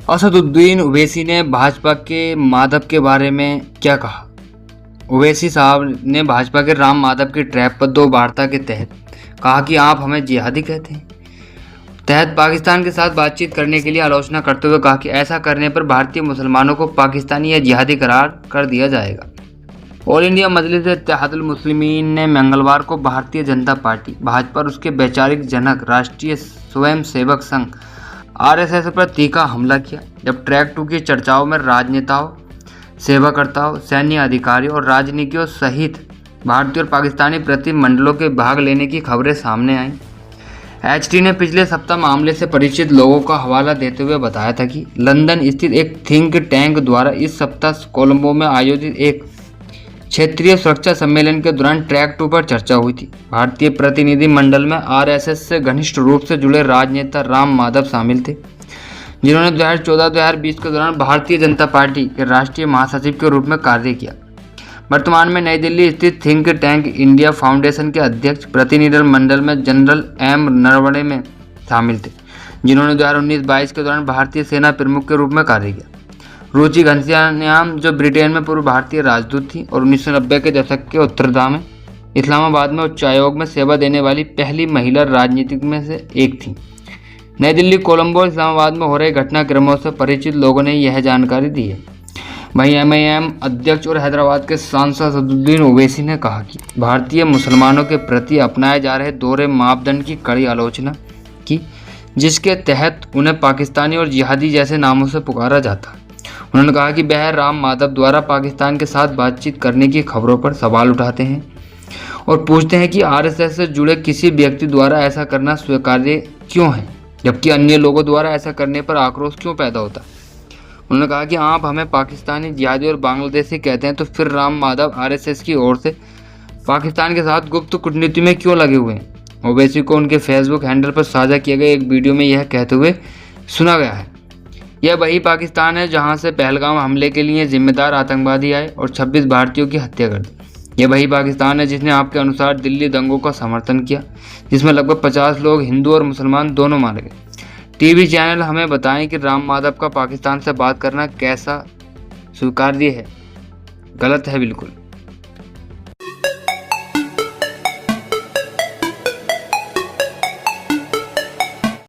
असदुद्दीन ओवैसी ने भाजपा के माधव के बारे में क्या कहा? ओवैसी साहब ने भाजपा के राम माधव की ट्रैप पर 2 वार्ता के तहत कहा कि आप हमें जिहादी कहते हैं। तहत पाकिस्तान के साथ बातचीत करने के लिए आलोचना करते हुए कहा कि ऐसा करने पर भारतीय मुसलमानों को पाकिस्तानी या जिहादी करार कर दिया जाएगा। ऑल इंडिया मजलिस इत्तेहादुल मुस्लिमीन ने मंगलवार को भारतीय जनता पार्टी भाजपा और उसके वैचारिक जनक राष्ट्रीय स्वयंसेवक संघ आरएसएस पर तीखा हमला किया, जब ट्रैक 2 की चर्चाओं में राजनेताओं, सेवाकर्ताओं, सैन्य अधिकारियों और राजनीतियों सहित भारतीय और पाकिस्तानी प्रतिनिधिमंडलों के भाग लेने की खबरें सामने आईं। एचटी ने पिछले सप्ताह मामले से परिचित लोगों का हवाला देते हुए बताया था कि लंदन स्थित एक थिंक टैंक द्वारा इस सप्ताह कोलंबो में आयोजित एक क्षेत्रीय सुरक्षा सम्मेलन के दौरान ट्रैक 2 पर चर्चा हुई थी। भारतीय प्रतिनिधिमंडल में आरएसएस से घनिष्ठ रूप से जुड़े राजनेता राम माधव शामिल थे, जिन्होंने 2014-2020 के दौरान भारतीय जनता पार्टी के राष्ट्रीय महासचिव के रूप में कार्य किया। वर्तमान में नई दिल्ली स्थित थिंक टैंक इंडिया फाउंडेशन के अध्यक्ष प्रतिनिधिमंडल में जनरल एम नरवणे में शामिल थे, जिन्होंने 2019-22 के दौरान भारतीय सेना प्रमुख के रूप में कार्य किया। रुचि घनश्याम, जो ब्रिटेन में पूर्व भारतीय राजदूत थी और 1990 के दशक के उत्तरार्ध में इस्लामाबाद में उच्चायोग में सेवा देने वाली पहली महिला राजनीतिक में से एक थी। नई दिल्ली, कोलंबो, इस्लामाबाद में हो रहे घटनाक्रमों से परिचित लोगों ने यह जानकारी दी है। वहीं एमआईएम अध्यक्ष और हैदराबाद के सांसद असदुद्दीन ओवैसी ने कहा कि भारतीय मुसलमानों के प्रति अपनाए जा रहे दोहरे मापदंड की कड़ी आलोचना की, जिसके तहत उन्हें पाकिस्तानी और जिहादी जैसे नामों से पुकारा जाता। उन्होंने कहा कि वह राम माधव द्वारा पाकिस्तान के साथ बातचीत करने की खबरों पर सवाल उठाते हैं और पूछते हैं कि आरएसएस से जुड़े किसी व्यक्ति द्वारा ऐसा करना स्वीकार्य क्यों है, जबकि अन्य लोगों द्वारा ऐसा करने पर आक्रोश क्यों पैदा होता। उन्होंने कहा कि आप हमें पाकिस्तानी, जिहादी और बांग्लादेशी कहते हैं, तो फिर राम माधव आरएसएस की ओर से पाकिस्तान के साथ गुप्त कूटनीति में क्यों लगे हुए हैं। ओवैसी को उनके फेसबुक हैंडल पर साझा किए गए एक वीडियो में यह कहते हुए सुना गया है, यह वही पाकिस्तान है जहां से पहलगाम हमले के लिए जिम्मेदार आतंकवादी आए और 26 भारतीयों की हत्या कर दी। यह वही पाकिस्तान है जिसने आपके अनुसार दिल्ली दंगों का समर्थन किया, जिसमें लगभग 50 लोग हिंदू और मुसलमान दोनों मारे गए। टीवी चैनल हमें बताएं कि राम माधव का पाकिस्तान से बात करना कैसा स्वीकार्य है। गलत है बिल्कुल।